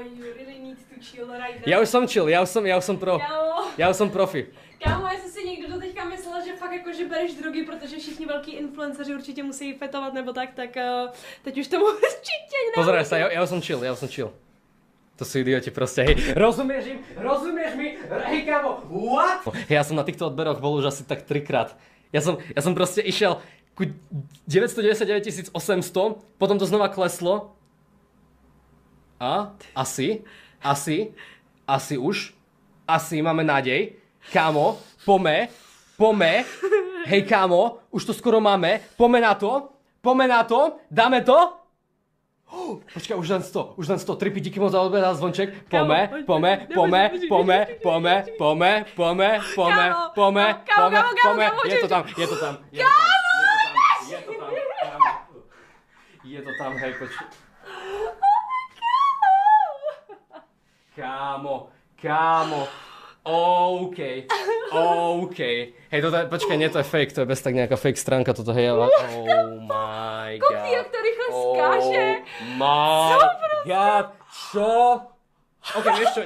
you really need to chill right now. Já už jsem chill, já už jsem pro. Já už jsem profi. Kámo, jestli si někdo doteďka myslel, že fakt jako, že bereš drogy, protože všichni velký influenceři určitě musí fetovat nebo tak teď už tomu určitě ne. Pozeraj sa, já už jsem chill. To sú idioti proste, hej. Rozumieš mi? Hej, kámo, what? Ja som na týchto odberoch bol už asi tak 3-krát. Ja som proste išiel ku 999 800, potom to znova kleslo. A? Asi máme nádej. Kámo, pome. Hej, kámo, už to skoro máme. Pome na to, dáme to. Počkaj, už len 100, tripi, díky moc za odber a zvonček. Pome. Je to tam. Je to tam, hej, počkaj. Kámo. OK. Hej, toto je, počkaj, nie, to je fake, to je bez tak nejaká fake stránka, toto hej, ale oh my god. Koukni, jak to rychle skáže. Oh my god, čo? OK, vieš čo,